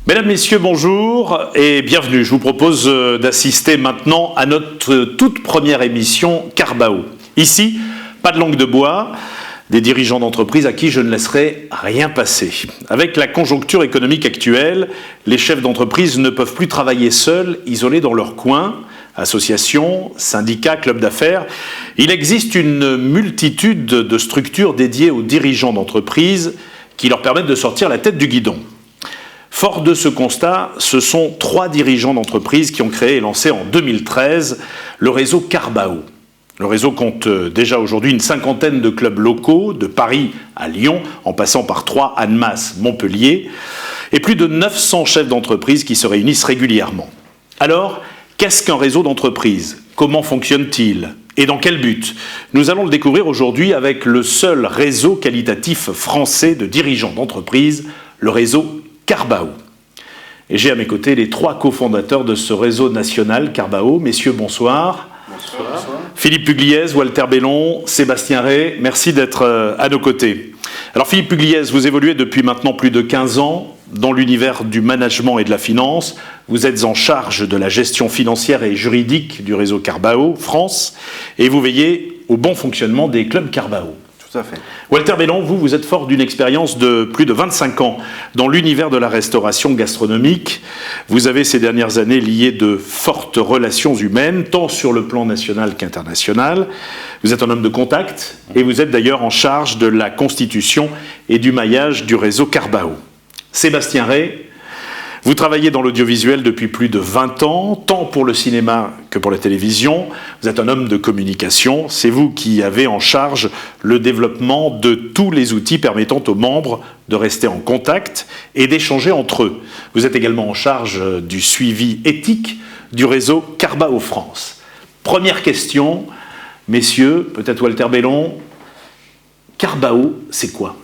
Mesdames, Messieurs, bonjour et bienvenue. Je vous propose d'assister maintenant à notre toute première émission Carbao. Ici, pas de langue de bois, des dirigeants d'entreprise à qui je ne laisserai rien passer. Avec la conjoncture économique actuelle, les chefs d'entreprise ne peuvent plus travailler seuls, isolés dans leur coin. Associations, syndicats, clubs d'affaires. Il existe une multitude de structures dédiées aux dirigeants d'entreprise qui leur permettent de sortir la tête du guidon. Fort de ce constat, ce sont 3 dirigeants d'entreprise qui ont créé et lancé en 2013 le réseau Carbao. Le réseau compte déjà aujourd'hui une 50aine de clubs locaux, de Paris à Lyon, en passant par Troyes, Annemasse, Montpellier, et plus de 900 chefs d'entreprise qui se réunissent régulièrement. Alors, qu'est-ce qu'un réseau d'entreprise ? Comment fonctionne-t-il ? Et dans quel but ? Nous allons le découvrir aujourd'hui avec le seul réseau qualitatif français de dirigeants d'entreprise, le réseau Carbao. Et j'ai à mes côtés les 3 cofondateurs de ce réseau national Carbao. Messieurs, bonsoir. Bonsoir. Philippe Pugliese, Walter Bellon, Sébastien Rey, merci d'être à nos côtés. Alors Philippe Pugliese, vous évoluez depuis maintenant plus de 15 ans dans l'univers du management et de la finance. Vous êtes en charge de la gestion financière et juridique du réseau Carbao France et vous veillez au bon fonctionnement des clubs Carbao. Tout à fait. Walter Bellon, vous êtes fort d'une expérience de plus de 25 ans dans l'univers de la restauration gastronomique. Vous avez ces dernières années lié de fortes relations humaines, tant sur le plan national qu'international. Vous êtes un homme de contact et vous êtes d'ailleurs en charge de la constitution et du maillage du réseau Carbao. Sébastien Rey, vous travaillez dans l'audiovisuel depuis plus de 20 ans, tant pour le cinéma que pour la télévision. Vous êtes un homme de communication. C'est vous qui avez en charge le développement de tous les outils permettant aux membres de rester en contact et d'échanger entre eux. Vous êtes également en charge du suivi éthique du réseau Carbao France. Première question, messieurs, peut-être Walter Bellon, Carbao, c'est quoi ?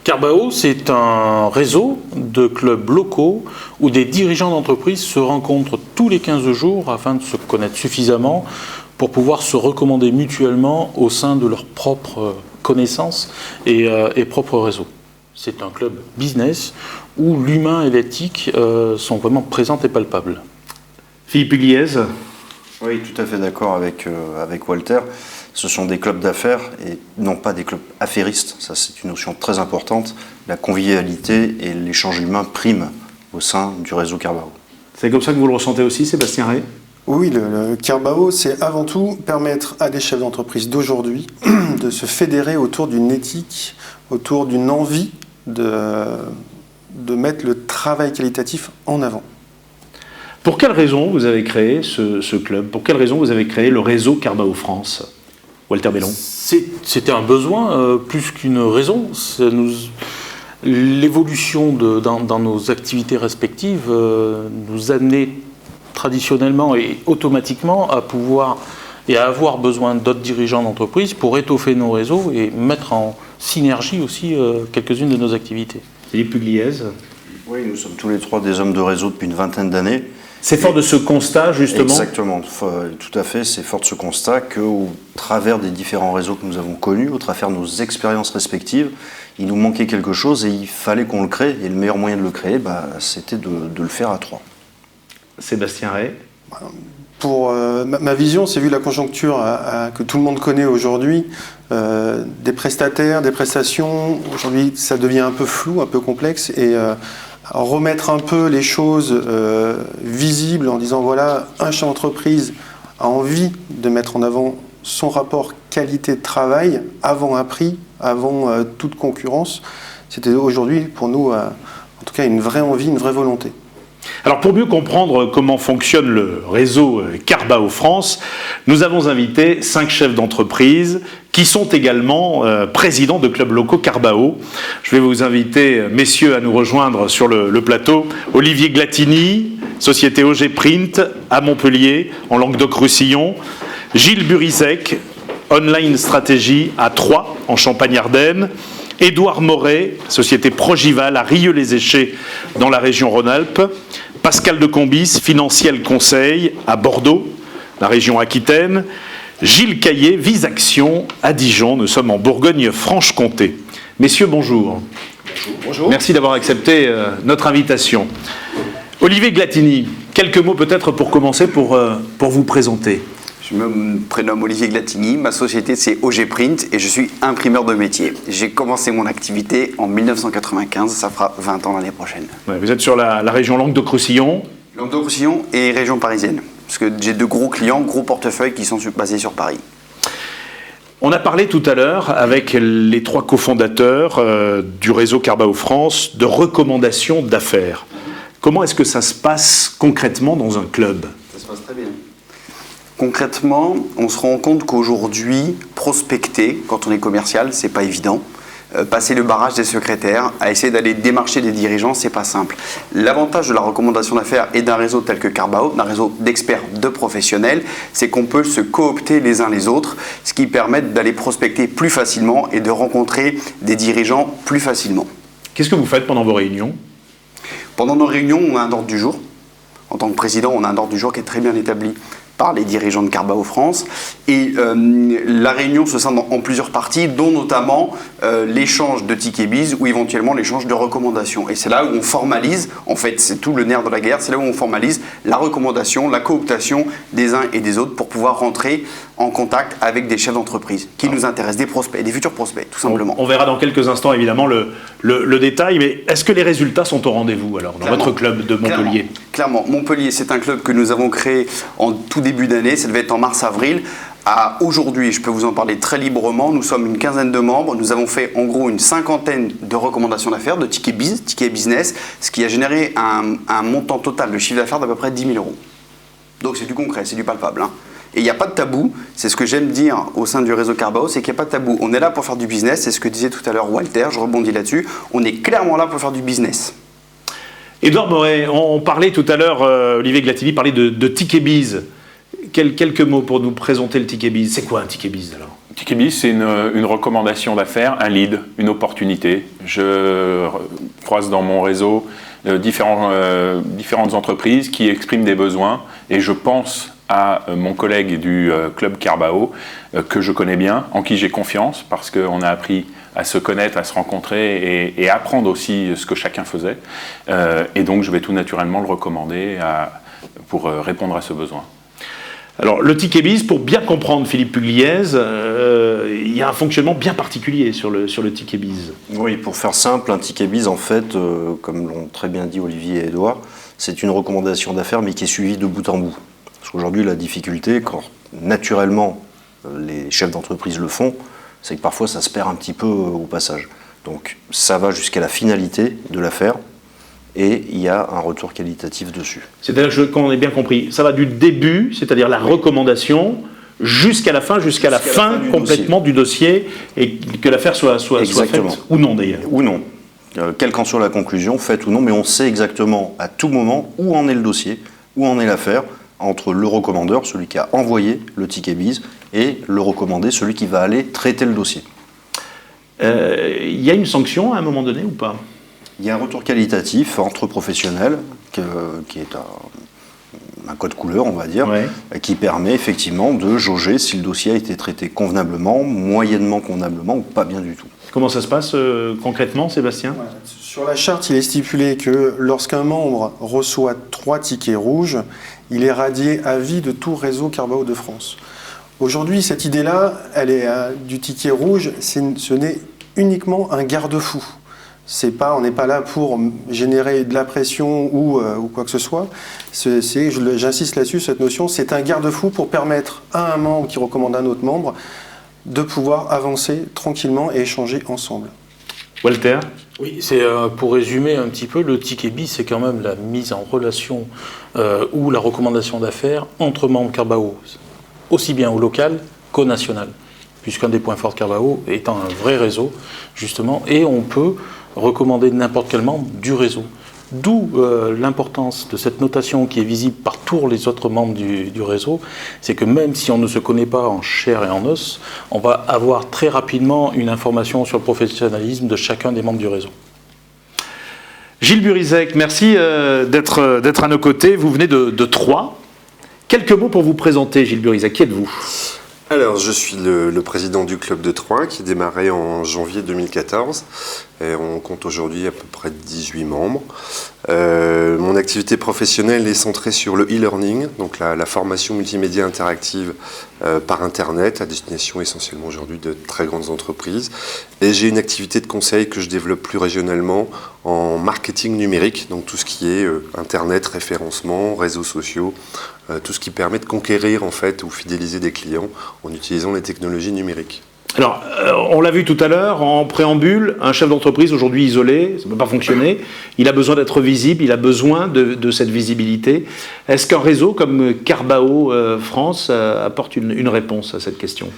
Carbao, c'est un réseau de clubs locaux où des dirigeants d'entreprise se rencontrent tous les 15 jours afin de se connaître suffisamment pour pouvoir se recommander mutuellement au sein de leurs propres connaissances et propres réseaux. C'est un club business où l'humain et l'éthique sont vraiment présentes et palpables. Philippe Pugliese ? Oui, tout à fait d'accord avec Walter. Ce sont des clubs d'affaires et non pas des clubs affairistes. Ça, c'est une notion très importante. La convivialité et l'échange humain priment au sein du réseau Carbao. C'est comme ça que vous le ressentez aussi, Sébastien Rey ? Oui, le Carbao, c'est avant tout permettre à des chefs d'entreprise d'aujourd'hui de se fédérer autour d'une éthique, autour d'une envie de mettre le travail qualitatif en avant. Pour quelles raisons vous avez créé ce club ? Pour quelles raisons vous avez créé le réseau Carbao France ? Walter Bellon. C'était un besoin plus qu'une raison. L'évolution dans nos activités respectives nous amenait traditionnellement et automatiquement à pouvoir et à avoir besoin d'autres dirigeants d'entreprise pour étoffer nos réseaux et mettre en synergie aussi quelques-unes de nos activités. Philippe Pugliese. Oui, nous sommes tous les 3 des hommes de réseau depuis une vingtaine d'années. C'est fort de ce constat, justement ? Exactement, tout à fait. C'est fort de ce constat qu'au travers des différents réseaux que nous avons connus, au travers de nos expériences respectives, il nous manquait quelque chose et il fallait qu'on le crée. Et le meilleur moyen de le créer, c'était de le faire à 3. Sébastien Rey. Pour ma vision, c'est vu la conjoncture que tout le monde connaît aujourd'hui, des prestataires, des prestations. Aujourd'hui, ça devient un peu flou, un peu complexe et remettre un peu les choses visibles en disant voilà, un chef d'entreprise a envie de mettre en avant son rapport qualité de travail avant un prix, avant toute concurrence. C'était aujourd'hui pour nous en tout cas une vraie envie, une vraie volonté. Alors pour mieux comprendre comment fonctionne le réseau Carbao France, nous avons invité 5 chefs d'entreprise qui sont également présidents de clubs locaux Carbao. Je vais vous inviter, messieurs, à nous rejoindre sur le plateau. Olivier Glatini, société OG Print à Montpellier, en Languedoc-Roussillon. Gilles Burizek, Online Stratégie à Troyes, en Champagne-Ardenne. Édouard Moret, société Progival à Rieux-les-Échets, dans la région Rhône-Alpes. Pascal de Combis, Financiel Conseil à Bordeaux, la région Aquitaine. Gilles Caillé, Visaction à Dijon, nous sommes en Bourgogne-Franche-Comté. Messieurs, bonjour. Bonjour. Merci d'avoir accepté notre invitation. Olivier Glatini, quelques mots peut-être pour commencer, pour vous présenter. Je me prénomme Olivier Glatini, ma société c'est OG Print et je suis imprimeur de métier. J'ai commencé mon activité en 1995, ça fera 20 ans l'année prochaine. Ouais, vous êtes sur la région Languedoc-Roussillon. Languedoc-Roussillon et région parisienne, parce que j'ai de gros clients, gros portefeuilles qui sont basés sur Paris. On a parlé tout à l'heure avec les 3 cofondateurs du réseau Carbao France de recommandations d'affaires. Comment est-ce que ça se passe concrètement dans un club ? Ça se passe très bien. Concrètement, on se rend compte qu'aujourd'hui, prospecter, quand on est commercial, c'est pas évident. Passer le barrage des secrétaires, à essayer d'aller démarcher des dirigeants, c'est pas simple. L'avantage de la recommandation d'affaires et d'un réseau tel que Carbao, d'un réseau d'experts, de professionnels, c'est qu'on peut se coopter les uns les autres, ce qui permet d'aller prospecter plus facilement et de rencontrer des dirigeants plus facilement. Qu'est-ce que vous faites pendant vos réunions ? Pendant nos réunions, on a un ordre du jour. En tant que président, on a un ordre du jour qui est très bien établi par les dirigeants de Carbao France. Et la réunion se scinde en plusieurs parties, dont notamment l'échange de tickets bis ou éventuellement l'échange de recommandations. Et c'est là où on formalise, en fait c'est tout le nerf de la guerre, c'est là où on formalise la recommandation, la cooptation des uns et des autres pour pouvoir rentrer en contact avec des chefs d'entreprise qui nous intéressent, des prospects, des futurs prospects, tout simplement. On verra dans quelques instants évidemment le détail, mais est-ce que les résultats sont au rendez-vous alors dans votre club de Montpellier ? Clairement. Montpellier, c'est un club que nous avons créé en tout début d'année, ça devait être en mars-avril. À aujourd'hui, je peux vous en parler très librement, nous sommes une quinzaine de membres, nous avons fait en gros une 50aine de recommandations d'affaires, de tickets business, ce qui a généré un montant total de chiffre d'affaires d'à peu près 10 000 euros. Donc c'est du concret, c'est du palpable. Et il n'y a pas de tabou, c'est ce que j'aime dire au sein du réseau Carbao, c'est qu'il n'y a pas de tabou. On est là pour faire du business, c'est ce que disait tout à l'heure Walter, je rebondis là-dessus, on est clairement là pour faire du business. Édouard Moret, on parlait tout à l'heure, Olivier Glatini parlait de ticket biz. Quelques mots pour nous présenter le ticket biz. C'est quoi un ticket biz alors ? Ticket biz, c'est une recommandation d'affaires, un lead, une opportunité. Je croise dans mon réseau différentes entreprises qui expriment des besoins et je pense à mon collègue du club Carbao que je connais bien, en qui j'ai confiance parce qu'on a appris à se connaître, à se rencontrer et apprendre aussi ce que chacun faisait. Et donc je vais tout naturellement le recommander pour répondre à ce besoin. Alors, le ticket biz, pour bien comprendre Philippe Pugliese, il y a un fonctionnement bien particulier sur le ticket biz. Oui, pour faire simple, un ticket biz, en fait, comme l'ont très bien dit Olivier et Édouard, c'est une recommandation d'affaires, mais qui est suivie de bout en bout. Parce qu'aujourd'hui, la difficulté, quand naturellement les chefs d'entreprise le font, c'est que parfois ça se perd un petit peu au passage. Donc, ça va jusqu'à la finalité de l'affaire. Et il y a un retour qualitatif dessus. C'est-à-dire qu'on ait bien compris, ça va du début, c'est-à-dire la recommandation, jusqu'à la fin complètement du dossier, et que l'affaire soit faite ou non d'ailleurs. Ou non. Quelle qu'en soit la conclusion, faite ou non, mais on sait exactement à tout moment où en est le dossier, où en est l'affaire, entre le recommandeur, celui qui a envoyé le ticket biz, et le recommandé, celui qui va aller traiter le dossier. Il y a une sanction à un moment donné ou pas ? Il y a un retour qualitatif entre professionnels, qui est un code couleur, on va dire, ouais, qui permet effectivement de jauger si le dossier a été traité convenablement, moyennement convenablement ou pas bien du tout. Comment ça se passe concrètement, Sébastien ? Ouais. Sur la charte, il est stipulé que lorsqu'un membre reçoit 3 tickets rouges, il est radié à vie de tout réseau Carbao de France. Aujourd'hui, cette idée-là, du ticket rouge, ce n'est uniquement un garde-fou. On n'est pas là pour générer de la pression ou quoi que ce soit. J'insiste là-dessus, cette notion, c'est un garde-fou pour permettre à un membre qui recommande un autre membre de pouvoir avancer tranquillement et échanger ensemble. Walter ? Oui, c'est pour résumer un petit peu, le ticket bis, c'est quand même la mise en relation ou la recommandation d'affaires entre membres Carbao, aussi bien au local qu'au national, puisqu'un des points forts de Carbao étant un vrai réseau, justement, et on peut recommander n'importe quel membre du réseau. D'où l'importance de cette notation qui est visible par tous les autres membres du réseau, c'est que même si on ne se connaît pas en chair et en os, on va avoir très rapidement une information sur le professionnalisme de chacun des membres du réseau. Gilles Burizek, merci d'être à nos côtés. Vous venez de Troyes. Quelques mots pour vous présenter, Gilles Burizek. Qui êtes-vous ? Alors, je suis le président du club de Troyes qui démarrait en janvier 2014. Et on compte aujourd'hui à peu près 18 membres. Mon activité professionnelle est centrée sur le e-learning, donc la formation multimédia interactive par Internet, à destination essentiellement aujourd'hui de très grandes entreprises. Et j'ai une activité de conseil que je développe plus régionalement en marketing numérique, donc tout ce qui est Internet, référencement, réseaux sociaux, tout ce qui permet de conquérir en fait ou fidéliser des clients en utilisant les technologies numériques. Alors, on l'a vu tout à l'heure, en préambule, un chef d'entreprise aujourd'hui isolé, ça ne peut pas fonctionner, il a besoin d'être visible, il a besoin de cette visibilité. Est-ce qu'un réseau comme Carbao France apporte une réponse à cette question ?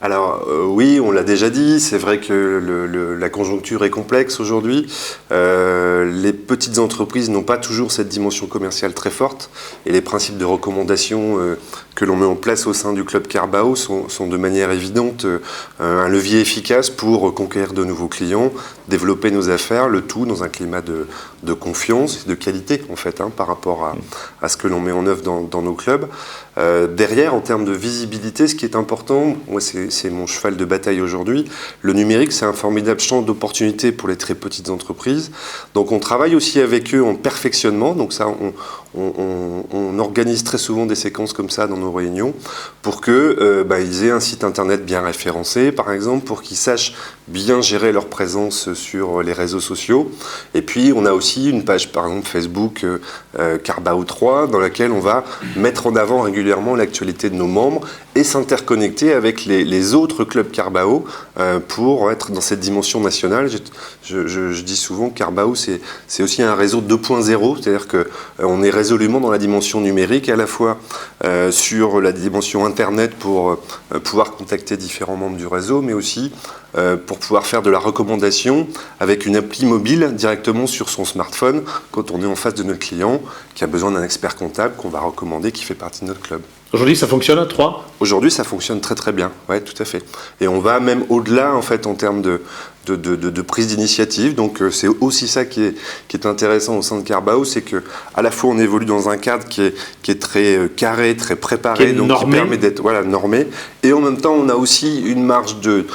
Alors oui, on l'a déjà dit, c'est vrai que la conjoncture est complexe aujourd'hui. Les petites entreprises n'ont pas toujours cette dimension commerciale très forte et les principes de recommandation que l'on met en place au sein du club Carbao sont de manière évidente un levier efficace pour conquérir de nouveaux clients, développer nos affaires, le tout dans un climat de confiance, de qualité en fait, par rapport à ce que l'on met en œuvre dans nos clubs. Derrière, en termes de visibilité, ce qui est important, moi c'est mon cheval de bataille aujourd'hui, le numérique c'est un formidable champ d'opportunités pour les très petites entreprises. Donc on travaille aussi avec eux en perfectionnement, donc ça on organise très souvent des séquences comme ça dans nos réunions pour qu'ils aient un site internet bien référencé par exemple, pour qu'ils sachent bien gérer leur présence sur les réseaux sociaux. Et puis on a aussi une page par exemple Facebook Carbao 3 dans laquelle on va mettre en avant régulièrement l'actualité de nos membres et s'interconnecter avec les autres clubs Carbao pour être dans cette dimension nationale. Je dis souvent que Carbao c'est aussi un réseau 2.0, c'est-à-dire qu'on est résolument dans la dimension numérique, à la fois sur la dimension internet pour pouvoir contacter différents membres du réseau, mais aussi pour pouvoir faire de la recommandation avec une appli mobile directement sur son smartphone quand on est en face de notre client qui a besoin d'un expert comptable qu'on va recommander, qui fait partie de notre club. Aujourd'hui, ça fonctionne à 3 ? Aujourd'hui, ça fonctionne très très bien, ouais, tout à fait. Et on va même au-delà en fait en termes de prise d'initiative. Donc c'est aussi ça qui est intéressant au sein de Carbao, c'est que à la fois on évolue dans un cadre qui est très carré, très préparé, qui permet d'être normé, et en même temps on a aussi une marge de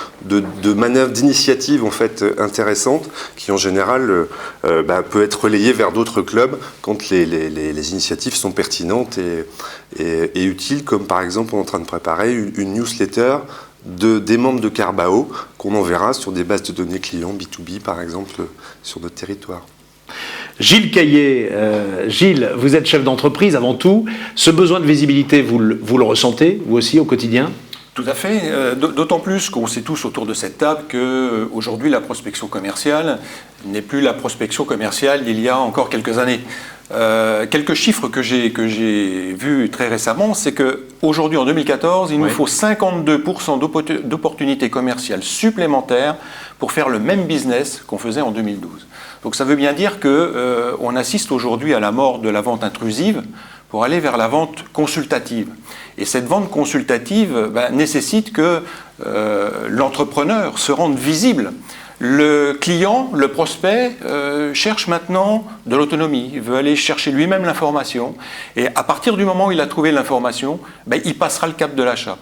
manœuvre, d'initiative en fait intéressante, qui en général peut être relayée vers d'autres clubs quand les initiatives sont pertinentes et utiles, comme par exemple on est en train de préparer une newsletter des membres de Carbao qu'on enverra sur des bases de données clients B2B par exemple sur notre territoire. Gilles Caillet, Gilles, vous êtes chef d'entreprise avant tout. Ce besoin de visibilité, vous le ressentez, vous aussi, au quotidien ? Tout à fait, d'autant plus qu'on sait tous autour de cette table qu'aujourd'hui la prospection commerciale n'est plus la prospection commerciale d'il y a encore quelques années. Quelques chiffres que j'ai vus très récemment, c'est qu'aujourd'hui en 2014, il nous faut 52% d'opportunités commerciales supplémentaires pour faire le même business qu'on faisait en 2012. Donc ça veut bien dire qu'on assiste aujourd'hui à la mort de la vente intrusive pour aller vers la vente consultative. Et cette vente consultative nécessite que l'entrepreneur se rende visible. Le client, le prospect, cherche maintenant de l'autonomie. Il veut aller chercher lui-même l'information. Et à partir du moment où il a trouvé l'information, il passera le cap de l'achat.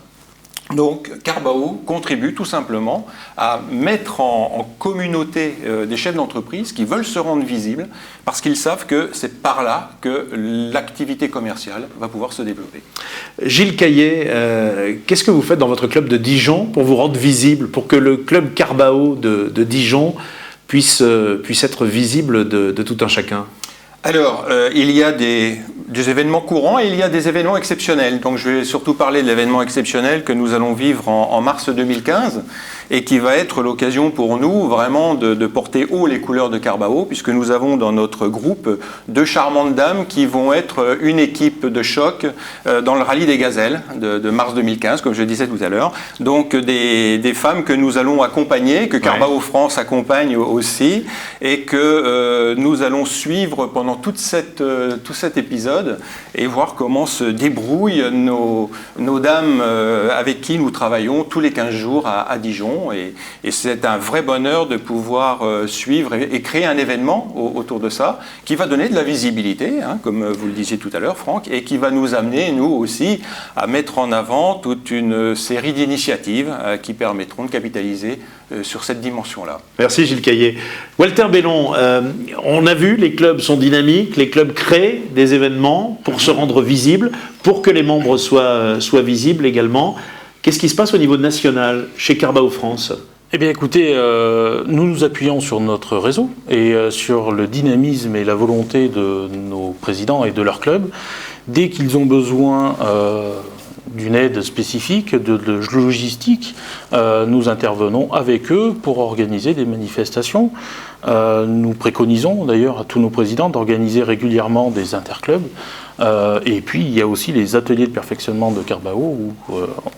Donc Carbao contribue tout simplement à mettre en communauté des chefs d'entreprise qui veulent se rendre visibles parce qu'ils savent que c'est par là que l'activité commerciale va pouvoir se développer. Gilles Caillet, qu'est-ce que vous faites dans votre club de Dijon pour vous rendre visible, pour que le club Carbao de Dijon puisse être visible de tout un chacun ? Alors, il y a des événements courants et il y a des événements exceptionnels. Donc je vais surtout parler de l'événement exceptionnel que nous allons vivre en mars 2015 et qui va être l'occasion pour nous vraiment de porter haut les couleurs de Carbao, puisque nous avons dans notre groupe 2 charmantes dames qui vont être une équipe de choc dans le rallye des gazelles de mars 2015, comme je le disais tout à l'heure. Donc des femmes que nous allons accompagner, que Carbao France accompagne aussi, et que nous allons suivre pendant tout cet épisode et voir comment se débrouillent nos dames avec qui nous travaillons tous les 15 jours à Dijon. Et c'est un vrai bonheur de pouvoir suivre et créer un événement autour de ça qui va donner de la visibilité, comme vous le disiez tout à l'heure, Franck, et qui va nous amener, nous aussi, à mettre en avant toute une série d'initiatives qui permettront de capitaliser sur cette dimension-là. Merci Gilles Caillet. Walter Bellon, on a vu, les clubs sont dynamiques, les clubs créent des événements pour se rendre visibles, pour que les membres soient visibles également. Qu'est-ce qui se passe au niveau national chez Carbao France ? Eh bien écoutez, nous nous appuyons sur notre réseau et sur le dynamisme et la volonté de nos présidents et de leurs clubs. Dès qu'ils ont besoin d'une aide spécifique, de logistique, nous intervenons avec eux pour organiser des manifestations. Nous préconisons d'ailleurs à tous nos présidents d'organiser régulièrement des interclubs. Et puis il y a aussi les ateliers de perfectionnement de Carbao où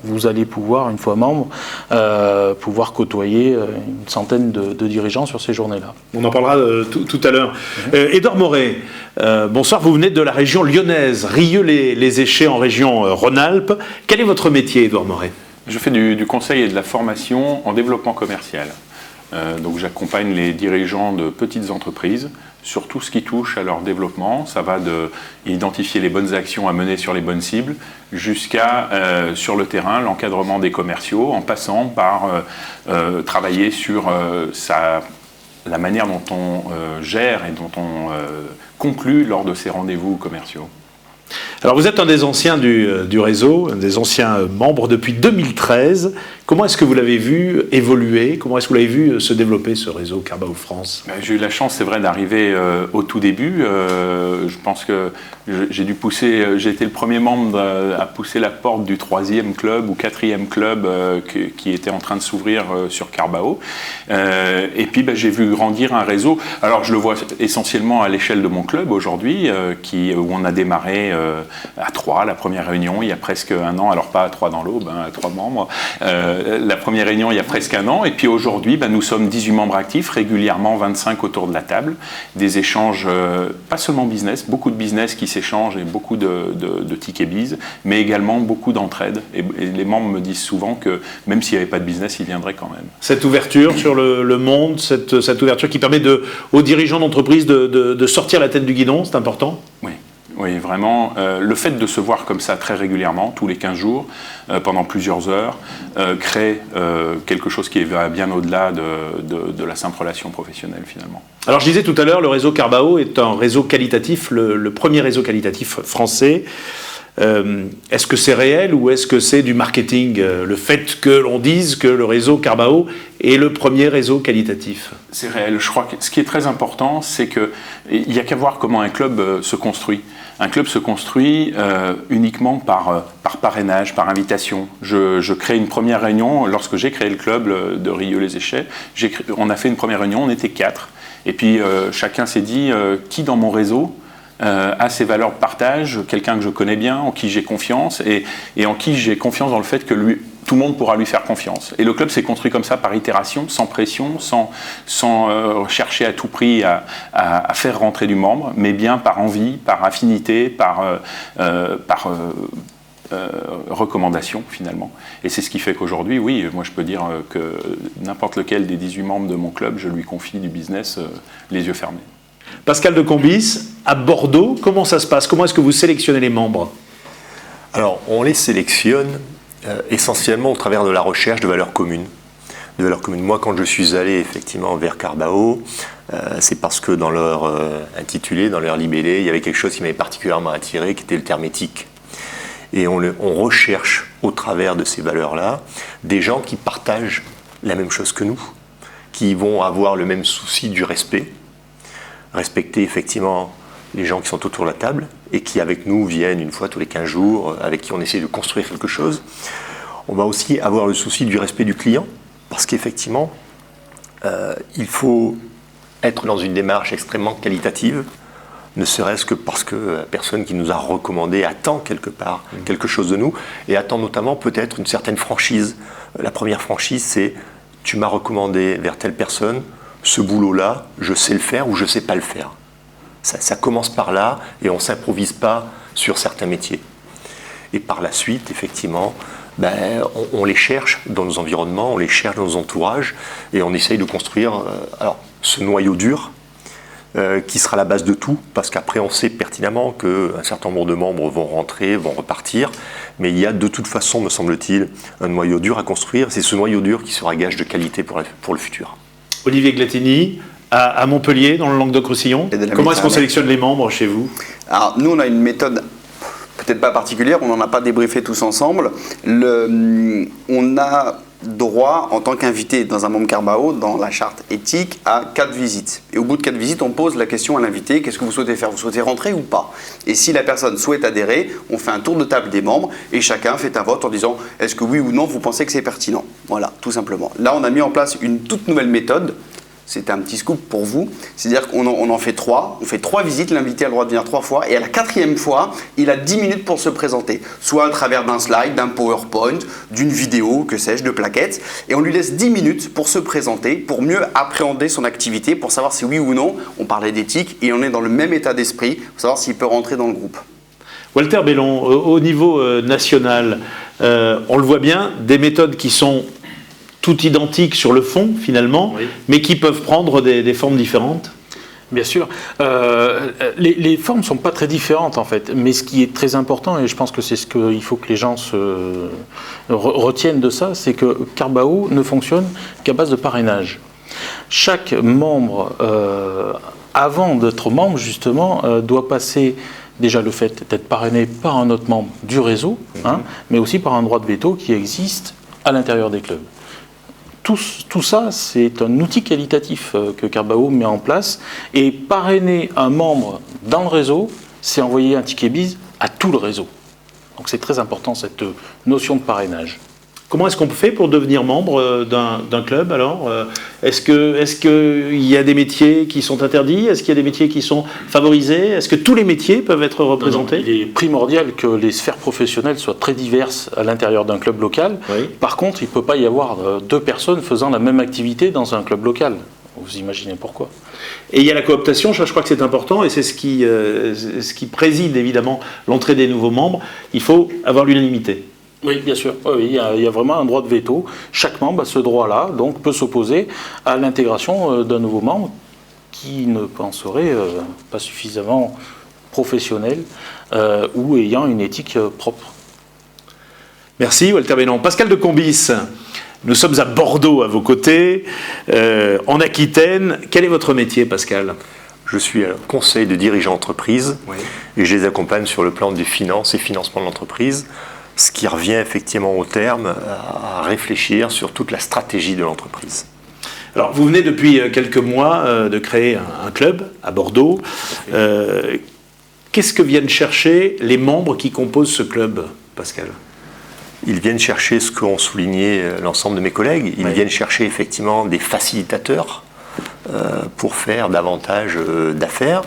vous allez pouvoir, une fois membre, pouvoir côtoyer une centaine de dirigeants sur ces journées-là. On en parlera tout à l'heure. Édouard Moret, bonsoir, vous venez de la région lyonnaise, Rieux-les-Échets en région Rhône-Alpes. Quel est votre métier, Édouard Moret ? Je fais du conseil et de la formation en développement commercial. Donc j'accompagne les dirigeants de petites entreprises sur tout ce qui touche à leur développement. Ça va d'identifier les bonnes actions à mener sur les bonnes cibles jusqu'à, sur le terrain, l'encadrement des commerciaux, en passant par travailler sur la manière dont on gère et dont on conclut lors de ces rendez-vous commerciaux. Alors vous êtes un des anciens du réseau, un des anciens membres depuis 2013. Comment est-ce que vous l'avez vu évoluer ? Comment est-ce que vous l'avez vu se développer, ce réseau Carbao France ? J'ai eu la chance, c'est vrai, d'arriver au tout début. Je pense que j'ai été le premier membre à pousser la porte du 3e club ou 4e club qui était en train de s'ouvrir sur Carbao. Et puis j'ai vu grandir un réseau. Alors je le vois essentiellement à l'échelle de mon club aujourd'hui, où on a démarré à 3, la première réunion il y a presque un an, alors pas à 3 dans l'Aube, à 3 membres. La première réunion il y a presque un an, et puis aujourd'hui nous sommes 18 membres actifs, régulièrement 25 autour de la table, des échanges, pas seulement business, beaucoup de business qui s'échangent et beaucoup de tickets biz, mais également beaucoup d'entraide, et les membres me disent souvent que même s'il n'y avait pas de business, ils viendraient quand même. Cette ouverture sur le monde, cette ouverture qui permet aux dirigeants d'entreprise de sortir la tête du guidon, c'est important ? Oui, vraiment. Le fait de se voir comme ça très régulièrement, tous les 15 jours, pendant plusieurs heures, crée quelque chose qui va bien au-delà de la simple relation professionnelle, finalement. Alors je disais tout à l'heure, le réseau Carbao est un réseau qualitatif, le premier réseau qualitatif français. Est-ce que c'est réel ou est-ce que c'est du marketing, le fait que l'on dise que le réseau Carbao est le premier réseau qualitatif ? C'est réel. Je crois que ce qui est très important, c'est qu'il n'y a qu'à voir comment un club se construit. Un club se construit uniquement par parrainage, par invitation. Je crée une première réunion. Lorsque j'ai créé le club de Rieux-les-Échets, on a fait une première réunion, on était 4. Et puis chacun s'est dit qui dans mon réseau a ses valeurs de partage, quelqu'un que je connais bien, en qui j'ai confiance, et en qui j'ai confiance dans le fait que tout le monde pourra lui faire confiance. Et le club s'est construit comme ça, par itération, sans pression, sans chercher à tout prix à faire rentrer du membre, mais bien par envie, par affinité, par recommandation finalement. Et c'est ce qui fait qu'aujourd'hui, oui, moi je peux dire que n'importe lequel des 18 membres de mon club, je lui confie du business les yeux fermés. Pascal de Combis, à Bordeaux, comment ça se passe ? Comment est-ce que vous sélectionnez les membres ? Alors, on les sélectionne essentiellement au travers de la recherche de valeurs communes. Moi, quand je suis allé effectivement vers Carbao, c'est parce que dans leur intitulé, dans leur libellé, il y avait quelque chose qui m'avait particulièrement attiré, qui était le terme éthique. Et on recherche au travers de ces valeurs-là des gens qui partagent la même chose que nous, qui vont avoir le même souci du respect, respecter effectivement les gens qui sont autour de la table et qui avec nous viennent une fois tous les 15 jours, avec qui on essaie de construire quelque chose. On va aussi avoir le souci du respect du client, parce qu'effectivement, il faut être dans une démarche extrêmement qualitative, ne serait-ce que parce que la personne qui nous a recommandé attend quelque part quelque chose de nous, et attend notamment peut-être une certaine franchise. La première franchise, c'est « tu m'as recommandé vers telle personne », ce boulot-là, je sais le faire ou je ne sais pas le faire. Ça commence par là et on ne s'improvise pas sur certains métiers. Et par la suite, effectivement, on les cherche dans nos environnements, on les cherche dans nos entourages et on essaye de construire ce noyau dur qui sera la base de tout, parce qu'après on sait pertinemment qu'un certain nombre de membres vont rentrer, vont repartir, mais il y a de toute façon, me semble-t-il, un noyau dur à construire. C'est ce noyau dur qui sera gage de qualité pour le futur. Olivier Glatini, à Montpellier, dans le Languedoc-Roussillon, comment est-ce qu'on sélectionne les membres chez vous? Alors, nous, on a une méthode peut-être pas particulière, on n'en a pas débriefé tous ensemble. On a droit, en tant qu'invité dans un membre Carbao, dans la charte éthique, à 4 visites. Et au bout de 4 visites, on pose la question à l'invité, qu'est-ce que vous souhaitez faire? Vous souhaitez rentrer ou pas? Et si la personne souhaite adhérer, on fait un tour de table des membres et chacun fait un vote en disant est-ce que oui ou non vous pensez que c'est pertinent? Voilà, tout simplement. Là, on a mis en place une toute nouvelle méthode. C'est un petit scoop pour vous. C'est-à-dire qu'on en fait 3. On fait 3 visites. L'invité a le droit de venir 3 fois. Et à la 4e fois, il a 10 minutes pour se présenter. Soit à travers d'un slide, d'un PowerPoint, d'une vidéo, que sais-je, de plaquettes. Et on lui laisse 10 minutes pour se présenter, pour mieux appréhender son activité, pour savoir si oui ou non, on parlait d'éthique, et on est dans le même état d'esprit, pour savoir s'il peut rentrer dans le groupe. Walter Bellon, au niveau national, on le voit bien, des méthodes qui sont tout identiques sur le fond finalement, oui, mais qui peuvent prendre des formes différentes. Bien sûr. Les formes ne sont pas très différentes en fait, mais ce qui est très important, et je pense que c'est ce qu'il faut que les gens retiennent de ça, c'est que Carbao ne fonctionne qu'à base de parrainage. Chaque membre, avant d'être membre justement, doit passer déjà le fait d'être parrainé par un autre membre du réseau, mais aussi par un droit de veto qui existe à l'intérieur des clubs. Tout ça, c'est un outil qualitatif que Carbao met en place. Et parrainer un membre dans le réseau, c'est envoyer un ticket bise à tout le réseau. Donc c'est très important cette notion de parrainage. Comment est-ce qu'on fait pour devenir membre d'un club alors? Est-ce qu'il y a des métiers qui sont interdits? Est-ce qu'il y a des métiers qui sont favorisés? Est-ce que tous les métiers peuvent être représentés? Non, il est primordial que les sphères professionnelles soient très diverses à l'intérieur d'un club local. Oui. Par contre, il ne peut pas y avoir 2 personnes faisant la même activité dans un club local. Vous imaginez pourquoi. Et il y a la cooptation, je crois que c'est important, et c'est ce qui préside évidemment l'entrée des nouveaux membres. Il faut avoir l'unanimité. Oui, bien sûr. Oui, il y a vraiment un droit de veto. Chaque membre a ce droit-là, donc peut s'opposer à l'intégration d'un nouveau membre qui ne penserait pas suffisamment professionnel ou ayant une éthique propre. Merci Walter Bellon. Pascal de Combis, nous sommes à Bordeaux à vos côtés, en Aquitaine. Quel est votre métier, Pascal? Je suis conseil de dirigeants d'entreprise, oui, et je les accompagne sur le plan des finances et financement de l'entreprise. Ce qui revient effectivement au terme à réfléchir sur toute la stratégie de l'entreprise. Alors, vous venez depuis quelques mois de créer un club à Bordeaux. Qu'est-ce que viennent chercher les membres qui composent ce club, Pascal? Ils viennent chercher ce qu'ont souligné l'ensemble de mes collègues. Ils viennent chercher effectivement des facilitateurs pour faire davantage d'affaires.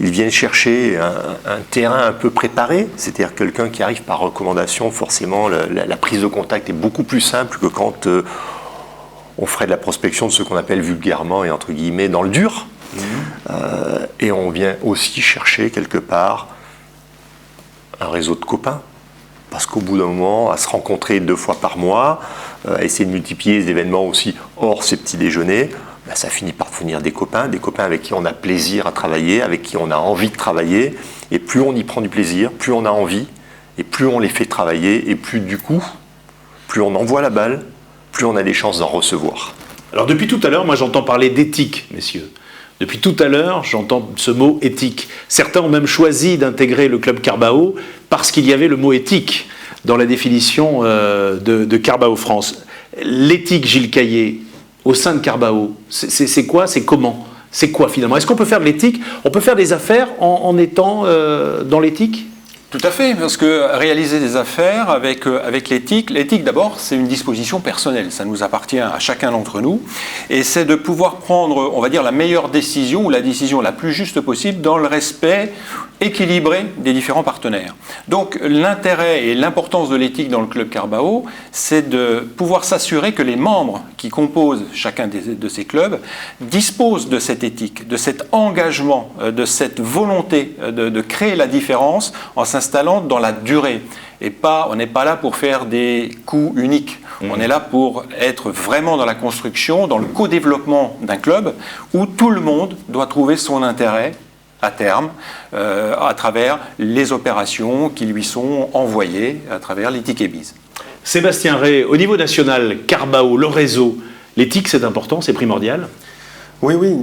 Ils viennent chercher un terrain un peu préparé, c'est-à-dire quelqu'un qui arrive par recommandation. Forcément, la prise de contact est beaucoup plus simple que quand on ferait de la prospection de ce qu'on appelle vulgairement et entre guillemets dans le dur. Et on vient aussi chercher quelque part un réseau de copains. Parce qu'au bout d'un moment, à se rencontrer 2 fois par mois, à essayer de multiplier les événements aussi hors ces petits déjeuners, ça finit par devenir des copains avec qui on a plaisir à travailler, avec qui on a envie de travailler. Et plus on y prend du plaisir, plus on a envie, et plus on les fait travailler, et plus du coup, plus on envoie la balle, plus on a des chances d'en recevoir. Alors depuis tout à l'heure, moi j'entends parler d'éthique, messieurs. Depuis tout à l'heure, j'entends ce mot éthique. Certains ont même choisi d'intégrer le club Carbao parce qu'il y avait le mot éthique dans la définition de Carbao France. L'éthique, Gilles Caillé, au sein de Carbao, c'est quoi? C'est comment? C'est quoi finalement? Est-ce qu'on peut faire de l'éthique? On peut faire des affaires en étant dans l'éthique? Tout à fait, parce que réaliser des affaires avec l'éthique d'abord, c'est une disposition personnelle, ça nous appartient à chacun d'entre nous, et c'est de pouvoir prendre, on va dire, la meilleure décision ou la décision la plus juste possible dans le respect équilibré des différents partenaires. Donc l'intérêt et l'importance de l'éthique dans le club Carbao, c'est de pouvoir s'assurer que les membres qui composent chacun de ces clubs disposent de cette éthique, de cet engagement, de cette volonté de créer la différence en s'installant dans la durée. Et on n'est pas là pour faire des coups uniques. On est là pour être vraiment dans la construction, dans le co-développement d'un club où tout le monde doit trouver son intérêt à terme à travers les opérations qui lui sont envoyées à travers les tickets BIS. Sébastien Ray, au niveau national, Carbao, le réseau, l'éthique c'est important, c'est primordial? Oui, oui.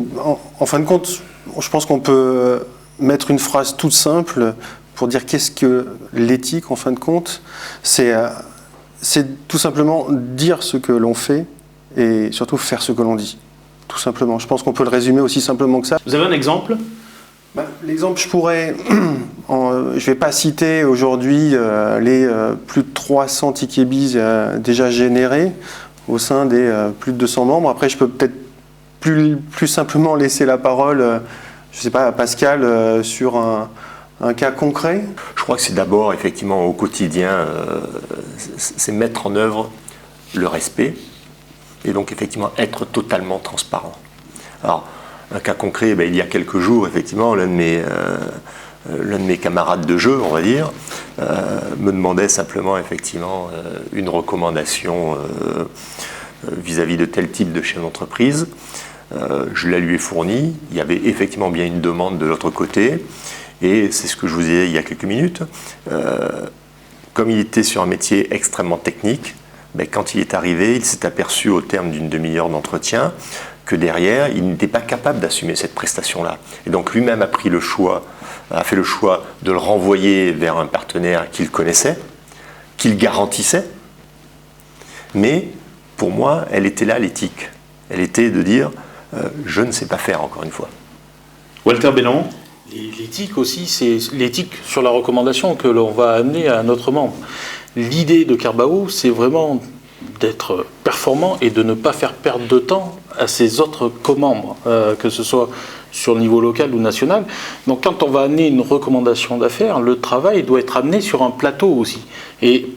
En fin de compte, je pense qu'on peut mettre une phrase toute simple pour dire qu'est-ce que l'éthique en fin de compte. C'est tout simplement dire ce que l'on fait et surtout faire ce que l'on dit. Tout simplement. Je pense qu'on peut le résumer aussi simplement que ça. Vous avez un exemple? L'exemple, je pourrais, je ne vais pas citer aujourd'hui les plus de 300 tickets BIS déjà générés au sein des plus de 200 membres. Après, je peux peut-être plus simplement laisser la parole, je ne sais pas, à Pascal sur un cas concret. Je crois que c'est d'abord, effectivement, au quotidien, c'est mettre en œuvre le respect et donc, effectivement, être totalement transparent. Alors, un cas concret, il y a quelques jours, effectivement, l'un de mes camarades de jeu, on va dire, me demandait simplement, effectivement, une recommandation vis-à-vis de tel type de chef d'entreprise. Je la lui ai fournie. Il y avait effectivement bien une demande de l'autre côté. Et c'est ce que je vous ai dit il y a quelques minutes. Comme il était sur un métier extrêmement technique, quand il est arrivé, il s'est aperçu au terme d'une demi-heure d'entretien que derrière, il n'était pas capable d'assumer cette prestation-là. Et donc lui-même a fait le choix de le renvoyer vers un partenaire qu'il connaissait, qu'il garantissait. Mais pour moi, elle était là l'éthique. Elle était de dire je ne sais pas faire, encore une fois. Walter Bellon. L'éthique aussi, c'est l'éthique sur la recommandation que l'on va amener à notre membre. L'idée de Carbao, c'est vraiment d'être performant et de ne pas faire perdre de temps à ses autres co-membres, que ce soit sur le niveau local ou national. Donc quand on va amener une recommandation d'affaires, le travail doit être amené sur un plateau aussi. Et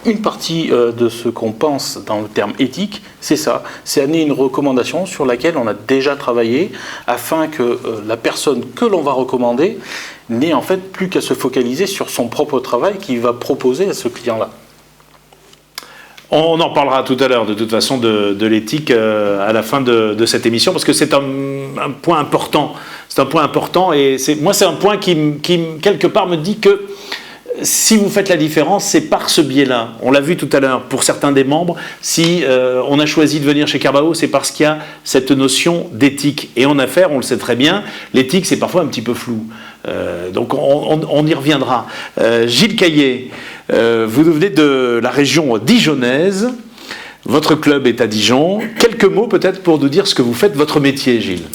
une partie de ce qu'on pense dans le terme éthique, c'est ça, c'est amener une recommandation sur laquelle on a déjà travaillé afin que la personne que l'on va recommander n'ait en fait plus qu'à se focaliser sur son propre travail qu'il va proposer à ce client-là. On en parlera tout à l'heure, de toute façon, de l'éthique à la fin de cette émission, parce que c'est un point important. C'est un point important, et moi, c'est un point qui, quelque part, me dit que si vous faites la différence, c'est par ce biais-là. On l'a vu tout à l'heure, pour certains des membres, si on a choisi de venir chez Carbao, c'est parce qu'il y a cette notion d'éthique. Et en affaires, on le sait très bien, l'éthique, c'est parfois un petit peu flou. Donc on y reviendra. Gilles Caillet, vous venez de la région dijonnaise, votre club est à Dijon. Quelques mots peut-être pour nous dire ce que vous faites, votre métier, Gilles.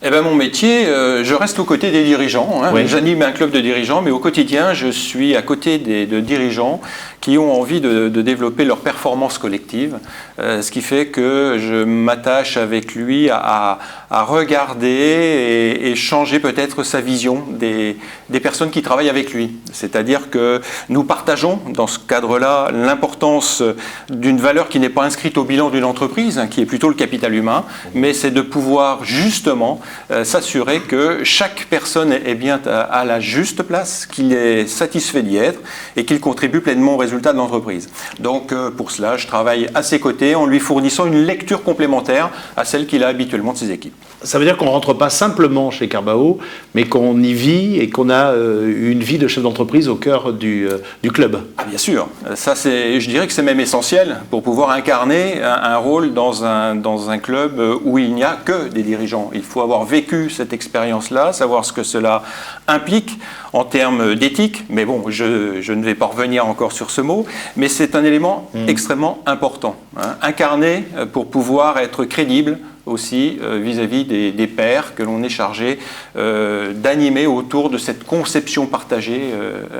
Eh ben, mon métier, je reste aux côtés des dirigeants. Oui. J'anime un club de dirigeants, mais au quotidien, je suis à côté de dirigeants qui ont envie de développer leur performance collective. Ce qui fait que je m'attache avec lui à regarder et changer peut-être sa vision des personnes qui travaillent avec lui. C'est-à-dire que nous partageons dans ce cadre-là l'importance d'une valeur qui n'est pas inscrite au bilan d'une entreprise, qui est plutôt le capital humain, mais c'est de pouvoir justement s'assurer que chaque personne est bien à la juste place, qu'il est satisfait d'y être et qu'il contribue pleinement au résultat de l'entreprise. Donc pour cela, je travaille à ses côtés en lui fournissant une lecture complémentaire à celle qu'il a habituellement de ses équipes. Ça veut dire qu'on ne rentre pas simplement chez Carbao, mais qu'on y vit et qu'on a une vie de chef d'entreprise au cœur du club. Ah, bien sûr, ça je dirais que c'est même essentiel pour pouvoir incarner un rôle dans un club où il n'y a que des dirigeants. Il faut avoir vécu cette expérience-là, savoir ce que cela implique en termes d'éthique, mais bon, je ne vais pas revenir encore sur ce mot, mais c'est un élément extrêmement important. Incarner pour pouvoir être crédible aussi vis-à-vis des pairs que l'on est chargé d'animer autour de cette conception partagée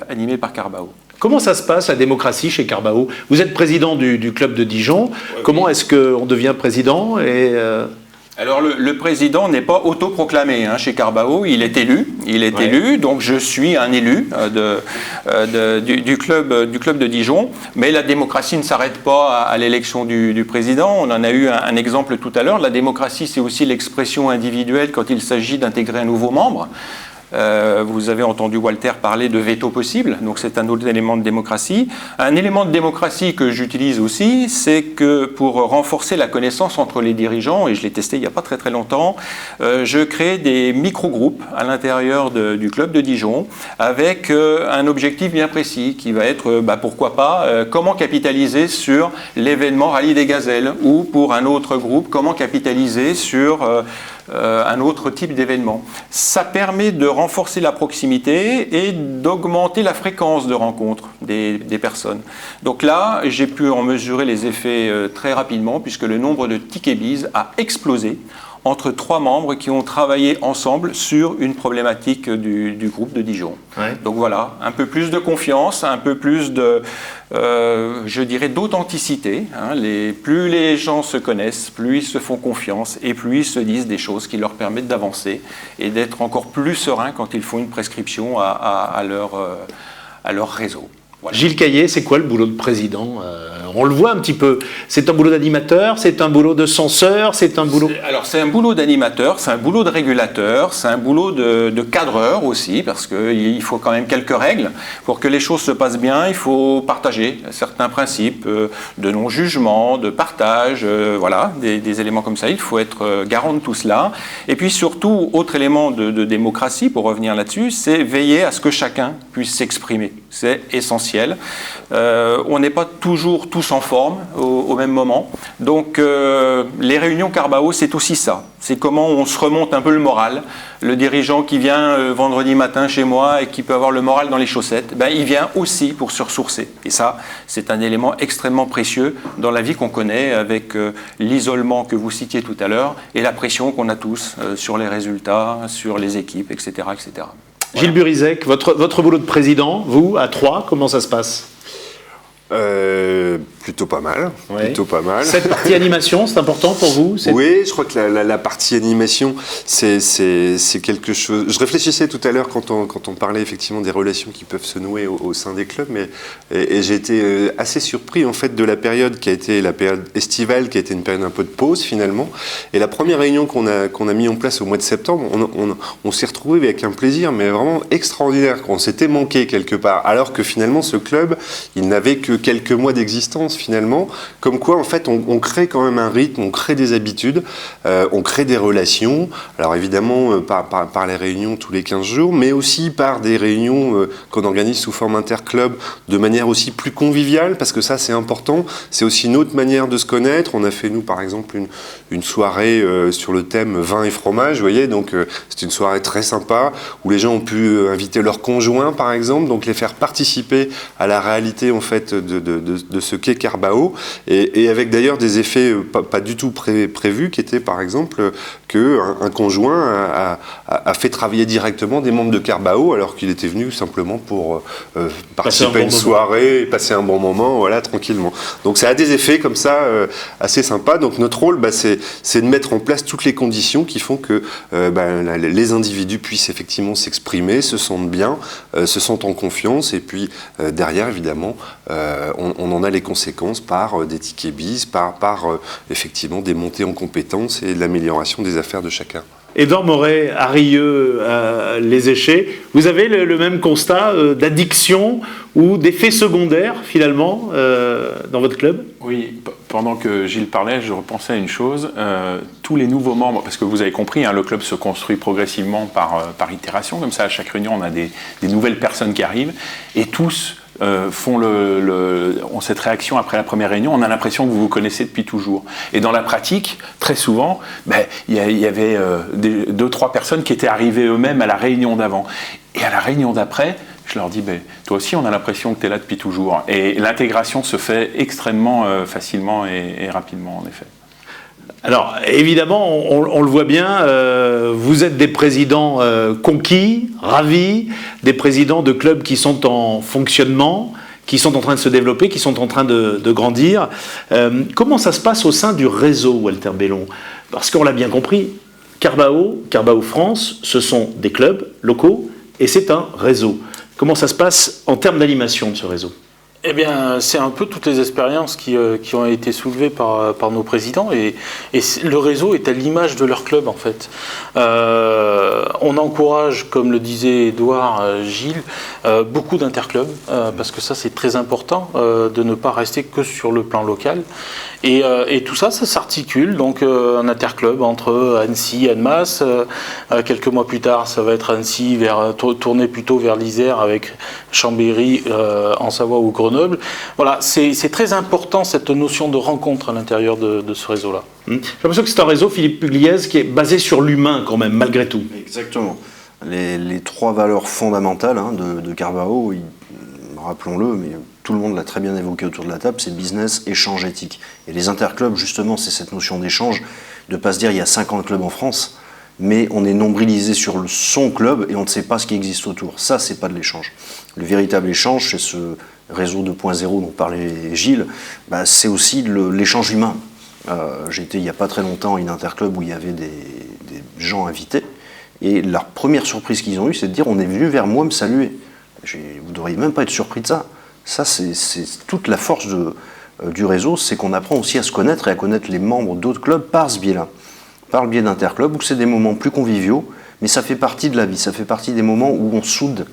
animée par Carbao. Comment ça se passe, la démocratie chez Carbao? Vous êtes président du club de Dijon. Comment est-ce qu'on devient président Alors le président n'est pas autoproclamé chez Carbao, il est élu, donc je suis un élu du club de Dijon, mais la démocratie ne s'arrête pas à l'élection du président. On en a eu un exemple tout à l'heure. La démocratie, c'est aussi l'expression individuelle quand il s'agit d'intégrer un nouveau membre. Vous avez entendu Walter parler de veto possible, donc c'est un autre élément de démocratie. Un élément de démocratie que j'utilise aussi, c'est que pour renforcer la connaissance entre les dirigeants, et je l'ai testé il n'y a pas très très longtemps, je crée des micro-groupes à l'intérieur du club de Dijon avec un objectif bien précis qui va être, pourquoi pas, comment capitaliser sur l'événement Rallye des Gazelles, ou pour un autre groupe, comment capitaliser sur un autre type d'événement. Ça permet de renforcer la proximité et d'augmenter la fréquence de rencontres des personnes. Donc là, j'ai pu en mesurer les effets très rapidement, puisque le nombre de tickets bises a explosé entre 3 membres qui ont travaillé ensemble sur une problématique du groupe de Dijon. Ouais. Donc voilà, un peu plus de confiance, un peu plus de, je dirais, d'authenticité. Plus les gens se connaissent, plus ils se font confiance et plus ils se disent des choses qui leur permettent d'avancer et d'être encore plus sereins quand ils font une prescription à leur réseau. Voilà. Gilles Caillet, c'est quoi le boulot de président ? On le voit un petit peu. C'est un boulot d'animateur, c'est un boulot de censeur, c'est un boulot... Alors c'est un boulot d'animateur, c'est un boulot de régulateur, c'est un boulot de cadreur aussi, parce qu'il faut quand même quelques règles. Pour que les choses se passent bien, il faut partager certains principes de non-jugement, de partage, voilà, des éléments comme ça. Il faut être garant de tout cela. Et puis surtout, autre élément de démocratie, pour revenir là-dessus, c'est veiller à ce que chacun puisse s'exprimer. C'est essentiel. On n'est pas toujours tous en forme au même moment. Donc les réunions Carbao, c'est aussi ça. C'est comment on se remonte un peu le moral. Le dirigeant qui vient vendredi matin chez moi et qui peut avoir le moral dans les chaussettes, il vient aussi pour se ressourcer. Et ça, c'est un élément extrêmement précieux dans la vie qu'on connaît, avec l'isolement que vous citiez tout à l'heure et la pression qu'on a tous sur les résultats, sur les équipes, etc. etc. Voilà. Gilles Burizek, votre boulot de président, vous, à 3, comment ça se passe ? Plutôt pas mal. Ouais. Plutôt pas mal. Cette partie animation, c'est important pour vous ? Oui, je crois que la partie animation, c'est quelque chose... Je réfléchissais tout à l'heure quand on parlait effectivement des relations qui peuvent se nouer au sein des clubs, et j'ai été assez surpris en fait de la période qui a été la période estivale, qui a été une période un peu de pause finalement. Et la première réunion qu'on a mis en place au mois de septembre, on s'est retrouvé avec un plaisir, mais vraiment extraordinaire, qu'on s'était manqué quelque part, alors que finalement ce club, il n'avait que quelques mois d'existence finalement, comme quoi en fait on crée quand même un rythme, on crée des habitudes, on crée des relations, alors évidemment par les réunions tous les 15 jours, mais aussi par des réunions qu'on organise sous forme interclub de manière aussi plus conviviale, parce que ça c'est important, c'est aussi une autre manière de se connaître. On a fait nous par exemple une soirée sur le thème vin et fromage, vous voyez, donc c'est une soirée très sympa où les gens ont pu inviter leurs conjoints par exemple, donc les faire participer à la réalité en fait de ce qu'est Carbao, et avec d'ailleurs des effets pas du tout prévus, qui étaient par exemple qu'un conjoint a fait travailler directement des membres de Carbao alors qu'il était venu simplement pour participer à une soirée et passer un bon moment, voilà, tranquillement. Donc ça a des effets comme ça assez sympas. Donc notre rôle, c'est de mettre en place toutes les conditions qui font que les individus puissent effectivement s'exprimer, se sentent bien, se sentent en confiance, et puis derrière évidemment on en a les conséquences par des tickets bis, par effectivement des montées en compétences et de l'amélioration des affaires de chacun. Édouard Moret, à Rieux, Les Échets, vous avez le même constat d'addiction ou d'effets secondaires finalement dans votre club ? Oui, pendant que Gilles parlait, je repensais à une chose. Tous les nouveaux membres, parce que vous avez compris, le club se construit progressivement par itération, comme ça à chaque réunion on a des nouvelles personnes qui arrivent, et tous ont cette réaction après la première réunion. On a l'impression que vous vous connaissez depuis toujours. Et dans la pratique, très souvent, il y avait 2-3 personnes qui étaient arrivées eux-mêmes à la réunion d'avant. Et à la réunion d'après, je leur dis, toi aussi, on a l'impression que tu es là depuis toujours. Et l'intégration se fait extrêmement facilement et rapidement, en effet. Alors, évidemment, on le voit bien, vous êtes des présidents conquis, ravis, des présidents de clubs qui sont en fonctionnement, qui sont en train de se développer, qui sont en train de grandir. Comment ça se passe au sein du réseau, Walter Bellon ? Parce qu'on l'a bien compris, Carbao France, ce sont des clubs locaux et c'est un réseau. Comment ça se passe en termes d'animation de ce réseau ? Eh bien, c'est un peu toutes les expériences qui ont été soulevées par nos présidents et le réseau est à l'image de leur club en fait. On encourage, comme le disait Édouard, Gilles, beaucoup d'interclubs parce que ça c'est très important de ne pas rester que sur le plan local et tout ça, ça s'articule donc un interclub entre Annecy, Annemasse. Quelques mois plus tard, ça va être Annecy tourner plutôt vers l'Isère avec Chambéry en Savoie ou Grenoble. Voilà, c'est très important cette notion de rencontre à l'intérieur de ce réseau-là. J'ai l'impression que c'est un réseau, Philippe Pugliese, qui est basé sur l'humain quand même, malgré tout. Exactement. Les trois valeurs fondamentales de Carbao, rappelons-le, mais tout le monde l'a très bien évoqué autour de la table, c'est business, échange, éthique. Et les interclubs, justement, c'est cette notion d'échange, de ne pas se dire il y a 50 clubs en France, mais on est nombrilisé sur son club et on ne sait pas ce qui existe autour. Ça, c'est pas de l'échange. Le véritable échange, c'est ce réseau 2.0 dont parlait Gilles, c'est aussi l'échange humain. J'ai été il n'y a pas très longtemps à une interclub où il y avait des gens invités, et la première surprise qu'ils ont eue, c'est de dire on est venu vers moi me saluer. Vous ne devriez même pas être surpris de ça. Ça, c'est toute la force du réseau, c'est qu'on apprend aussi à se connaître et à connaître les membres d'autres clubs par ce biais-là. Par le biais d'interclubs, où c'est des moments plus conviviaux, mais ça fait partie de la vie, ça fait partie des moments où on soude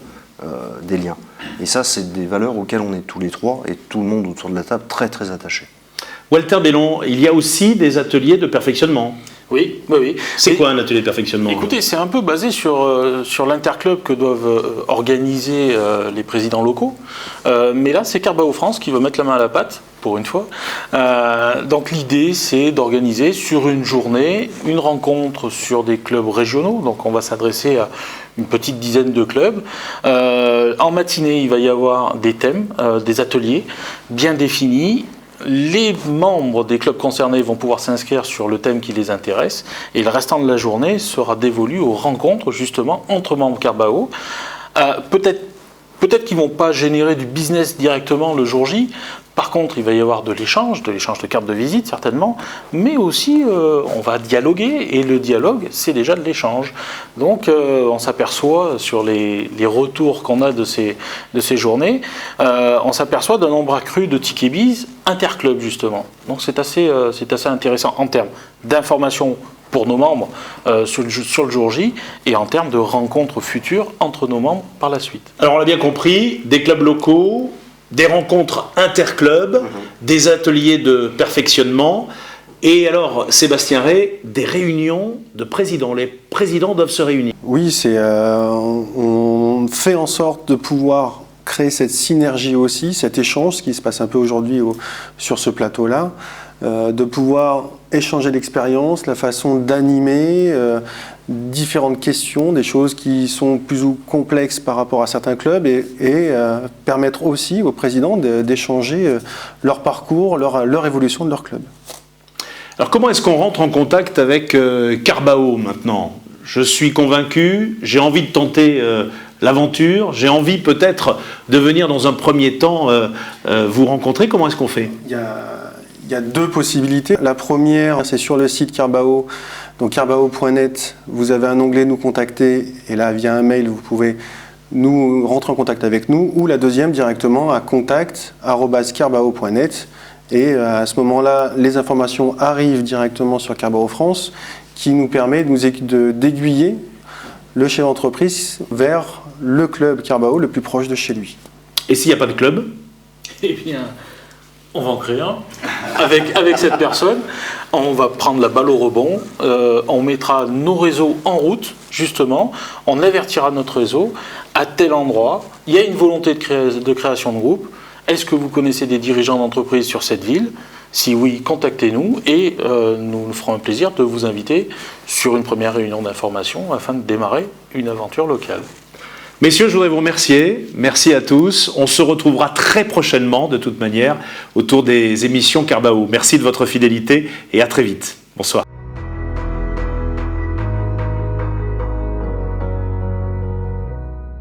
des liens. Et ça, c'est des valeurs auxquelles on est tous les trois, et tout le monde autour de la table, très très attaché. Walter Bellon, il y a aussi des ateliers de perfectionnement. Oui. C'est quoi un atelier de perfectionnement? Écoutez, c'est un peu basé sur l'interclub que doivent organiser les présidents locaux. Mais là, c'est Carbao France qui veut mettre la main à la pâte, pour une fois. Donc l'idée, c'est d'organiser sur une journée une rencontre sur des clubs régionaux. Donc on va s'adresser à une petite dizaine de clubs. En matinée, il va y avoir des thèmes, des ateliers bien définis. Les membres des clubs concernés vont pouvoir s'inscrire sur le thème qui les intéresse et le restant de la journée sera dévolu aux rencontres justement entre membres Carbao. Peut-être qu'ils ne vont pas générer du business directement le jour J. Par contre, il va y avoir de l'échange de cartes de visite certainement, mais aussi on va dialoguer et le dialogue, c'est déjà de l'échange. Donc on s'aperçoit sur les retours qu'on a de ces journées, on s'aperçoit d'un nombre accru de tickets bis interclub justement. Donc c'est assez intéressant en termes d'information pour nos membres sur le jour J et en termes de rencontres futures entre nos membres par la suite. Alors on l'a bien compris, des clubs locaux, des rencontres interclubs, des ateliers de perfectionnement, et alors, Sébastien Ray, des réunions de présidents. Les présidents doivent se réunir. Oui, on fait en sorte de pouvoir créer cette synergie aussi, cet échange, ce qui se passe un peu aujourd'hui sur ce plateau-là, de pouvoir échanger l'expérience, la façon d'animer, différentes questions, des choses qui sont plus ou complexes par rapport à certains clubs et permettre aussi aux présidents d'échanger leur parcours, leur évolution de leur club. Alors comment est-ce qu'on rentre en contact avec Carbao maintenant? Je suis convaincu, j'ai envie de tenter l'aventure, j'ai envie peut-être de venir dans un premier temps vous rencontrer. Comment est-ce qu'on fait? Il y a deux possibilités. La première, c'est sur le site Carbao, donc carbao.net, vous avez un onglet Nous contacter, et là, via un mail, vous pouvez nous rentrer en contact avec nous, ou la deuxième, directement à contact@carbao.net, et à ce moment-là, les informations arrivent directement sur Carbao France, qui nous permet d'aiguiller le chef d'entreprise vers le club Carbao le plus proche de chez lui. Et s'il n'y a pas de club? Eh bien, on va en créer un. Avec cette personne, on va prendre la balle au rebond, on mettra nos réseaux en route, justement, on avertira notre réseau, à tel endroit, il y a une volonté de création de groupe, est-ce que vous connaissez des dirigeants d'entreprise sur cette ville? Si oui, contactez-nous et nous nous ferons un plaisir de vous inviter sur une première réunion d'information afin de démarrer une aventure locale. Messieurs, je voudrais vous remercier. Merci à tous. On se retrouvera très prochainement, de toute manière, autour des émissions Carbao. Merci de votre fidélité et à très vite. Bonsoir.